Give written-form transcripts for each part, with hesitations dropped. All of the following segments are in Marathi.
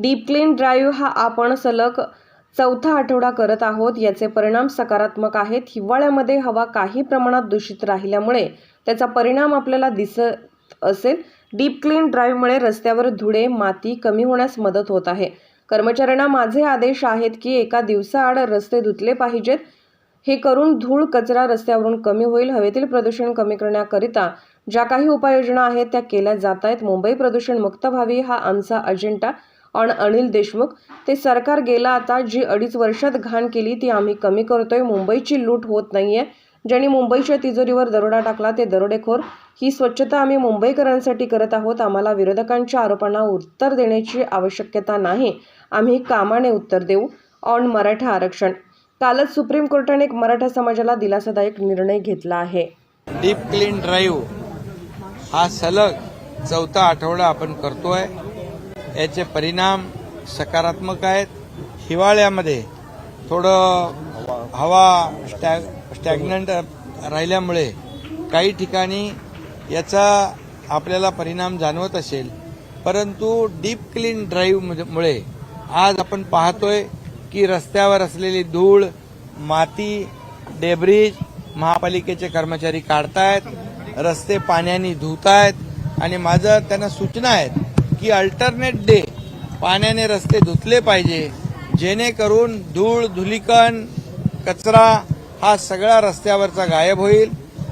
डीप क्लीन ड्राईव्ह हा आपण सलग चौथा आठवडा करत आहोत. याचे परिणाम सकारात्मक आहेत. हिवाळ्यामध्ये हवा काही प्रमाणात दूषित राहिल्यामुळे त्याचा परिणाम आपल्याला दिसत असेल. डीप क्लीन ड्राईव्हमुळे रस्त्यावर धुळे, माती कमी होण्यास मदत होत आहे. कर्मचाऱ्यांना माझे आदेश आहेत की एका दिवसाआड रस्ते धुतले पाहिजेत. हे करून धूळ, कचरा रस्त्यावरून कमी होईल. हवेतील प्रदूषण कमी करण्याकरिता ज्या काही उपाययोजना आहेत त्या केल्या जात आहेत. मुंबई प्रदूषण मुक्त व्हावी हा आमचा अजेंडा. अनिल देशमुख, ते सरकार गेलं आता जी 2.5 वर्षात घाण केली ती आम्ही कमी करतोय. मुंबईची लूट होत नाहीये. ज्यांनी मुंबईच्या तिजोरीवर दरोडा टाकला ते दरोडेखोर. ही स्वच्छता आम्ही मुंबईकरांसाठी करत आहोत. आम्हाला विरोधकांच्या आरोपांना उत्तर देण्याची आवश्यकता नाही. आम्ही कामाने उत्तर देऊ. मराठा आरक्षण, कालच सुप्रीम कोर्टाने मराठा समाजाला दिलासादायक निर्णय घेतला आहे. डीप क्लीन ड्राईव्ह हा सलग चौथा आठवडा आपण करतोय. याचे परिणाम सकारात्मक आहेत. हिवाळ्यामध्ये थोडं हवा स्टॅग्नंट राहिल्यामुळे काही ठिकाणी याचा आपल्याला परिणाम जाणवत असेल, परंतु डीप क्लीन ड्राईव्हमुळे आज आपण पाहतोय की रस्त्यावर असलेली धूळ, माती, डेब्रिज महापालिकेचे कर्मचारी काढतायत, रस्ते पाण्याने धुतायत आणि माझं त्यांना सूचना आहेत की अल्टरनेट डे पाण्याने रस्ते धुतले पाहिजे, जेणेकरून धूळ, धुलीकण, कचरा हा सगळा रस्त्यावरचा गायब होईल.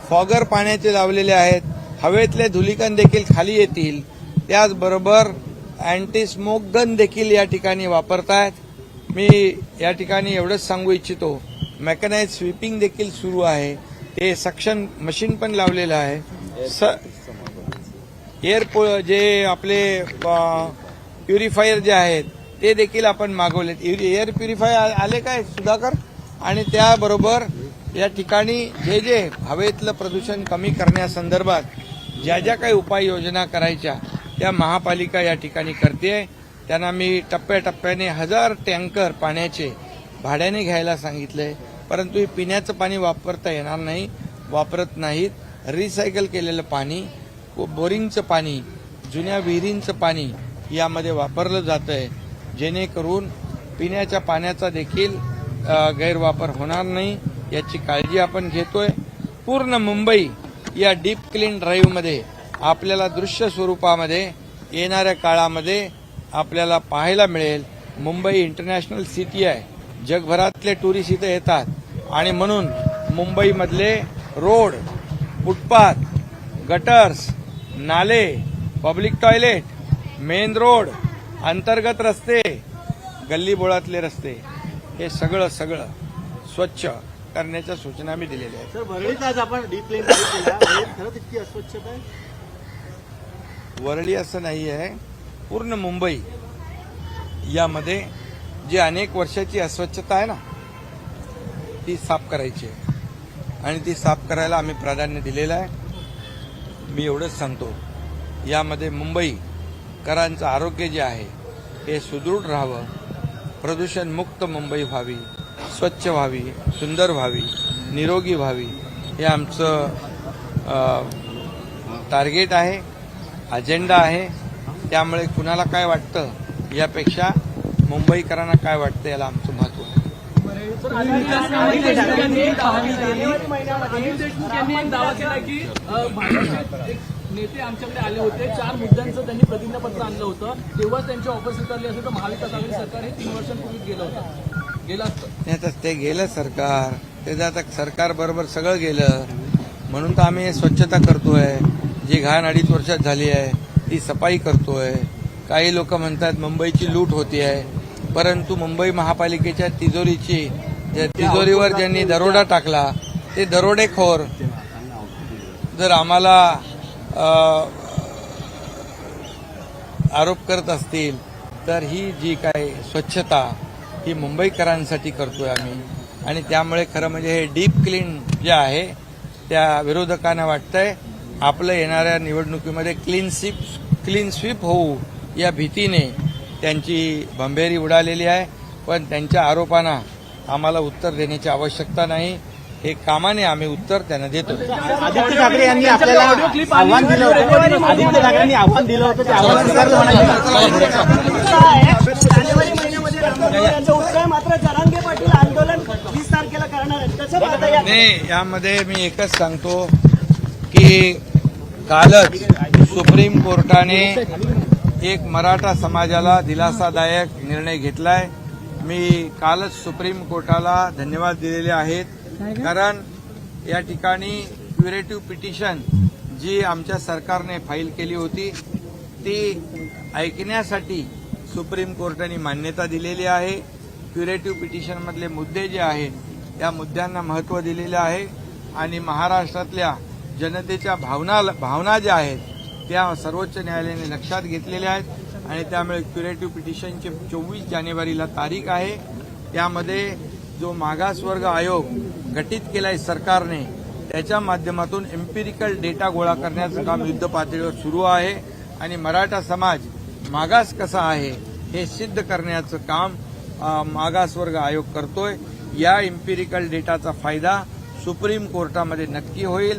फॉगर पाण्याचे लावलेले आहेत, हवेतले धुलीकण देखील खाली येतील. त्याचबरोबर अँटी स्मोक गन देखील या ठिकाणी वापरतायत. मी या ठिकाणी एवढंच सांगू इच्छितो, मेकॅनाइज स्वीपिंग देखील सुरू आहे. ते सक्शन मशीन पण लावलेलं आहे. जे आपले प्युरिफायर जे आहेत ते देखील आपण मागवले. एअर प्युरिफायर आले काय सुधाकर? आणि त्याबरोबर या ठिकाणी जे हवेतलं प्रदूषण कमी करण्यासंदर्भात ज्या ज्या काही उपाययोजना करायच्या त्या महापालिका या ठिकाणी करते. त्यांना मी टप्प्याटप्प्याने 1000 टँकर पाण्याचे भाड्याने घ्यायला सांगितलंय, परंतु हे पिण्याचं पाणी वापरता येणार नाही, वापरत नाहीत. रिसायकल केलेलं पाणी, बोरिंगचं पाणी, जुन्या विहिरींचं पाणी यामध्ये वापरलं जातंय, जेणेकरून पिण्याच्या पाण्याचा देखील गैरवापर होणार नाही याची काळजी आपण घेतोय. पूर्ण मुंबई या डीप क्लीन ड्राईव्हमध्ये आपल्याला दृश्य स्वरूपामध्ये येणाऱ्या काळामध्ये आपल्याला पाहायला मिळेल. मुंबई इंटरनॅशनल सिटी आहे, जगभरातले टुरिस्ट इथे येतात आणि म्हणून मुंबईमधले रोड, फुटपाथ, गटर्स, नाले, पब्लिक टॉयलेट, मेन रोड, अंतर्गत रस्ते, गल्लीबोळातले रस्ते हे सगळं स्वच्छ करण्याच्या सूचना मी दिलेल्या आहेत. सर, वरळीत आज आपण डीप क्लीन केला, खरंच इतकी अस्वच्छता आहे? वरळी असं नाही आहे, पूर्ण मुंबई यामध्ये जी अनेक वर्षाची अस्वच्छता आहे ना ती साफ करायची आहे आणि ती साफ करायला आम्ही प्राधान्य दिलेलं आहे. मी एवढंच सांगतो, यामध्ये मुंबईकरांचं आरोग्य जे आहे हे सुदृढ राहावं, प्रदूषणमुक्त मुंबई व्हावी, स्वच्छ व्हावी, सुंदर व्हावी, निरोगी व्हावी, हे आमचं टार्गेट आहे, अजेंडा आहे. त्यामुळे कुणाला काय वाटतं यापेक्षा मुंबईकरांना काय वाटतं याला आमचं महत्त्व आहे. अनिल देशमुख यांनी एक दावा केला की भाजपचे नेते आमच्याकडे आले होते, 4 मुद्द्यांचं त्यांनी प्रतिज्ञापत्र आणलं होतं, तेव्हा त्यांची ऑफिस उतरली असेल तर महाविकास आघाडी सरकार हे 3 वर्षांपूर्वीच गेलं असतं. ते गेलं सरकार, ते आता सरकार बरोबर सगळं गेलं, म्हणून तर आम्ही स्वच्छता करतोय. जी घाण 2.5 वर्षात झाली आहे ती सफाई करतोय. काही लोक म्हणतात मुंबईची लूट होती आहे, परंतु मुंबई महापालिकेच्या तिजोरीवर ज्यांनी दरोडा टाकला ते दरोडेखोर जर आम्हाला आरोप करत असतील तर ही जी काय स्वच्छता ही मुंबईकरांसाठी करतोय आम्ही. आणि त्यामुळे खरं म्हणजे हे डीप क्लीन जे आहे त्या विरोधकांना वाटतंय आपलं येणाऱ्या निवडणुकीमध्ये क्लीन स्वीप होऊ या भीतीने त्यांची भंभेरी उडालेली आहे. पण त्यांच्या आरोपांना आम्हाला उत्तर देण्याची आवश्यकता नाही. हे कामाने आम्ही उत्तर त्यांना देतो. आदित्य ठाकरे यांनी आपल्याला आव्हान दिलं होतं, आदित्य ठाकरेंनी आव्हान दिलं होतं, ते आव्हान स्वीकारलं म्हणाले. यांचं उत्तर मात्र जरांगे पाटील आंदोलन 20 तारखेला करणार आहेत. कसं पाहता या नाही, यामध्ये मी एकच सांगतो की कालच सुप्रीम कोर्टाने एक मराठा समाजाला दिलासादायक निर्णय घेतलाय. मी कालच सुप्रीम कोर्टाला धन्यवाद दिलेले आहेत, कारण या ठिकाणी क्युरेटिव्ह पिटिशन जी आमच्या सरकारने फाईल केली होती ती ऐकण्यासाठी सुप्रीम कोर्टाने मान्यता दिलेली आहे. क्युरेटिव्ह पिटिशनमधले मुद्दे जे आहेत या मुद्द्यांना महत्त्व दिलेले आहे आणि महाराष्ट्रातल्या जनतेच्या भावना ज्या आहेत त्या सर्वोच्च न्यायालयाने लक्षात घेतलेल्या आहेत आणि त्यामुळे क्युरेटिव्ह पिटिशनची 24 जानेवारीला तारीख आहे. त्यामध्ये जो मागासवर्ग आयोग गठीत केलाय सरकारने त्याच्या माध्यमातून एम्पिरिकल डेटा गोळा करण्याचं काम युद्धपातळीवर सुरू आहे आणि मराठा समाज मागास कसा आहे हे सिद्ध करण्याचं काम मागासवर्ग आयोग करतोय. या एम्पिरिकल डेटाचा फायदा सुप्रीम कोर्टामध्ये नक्की होईल.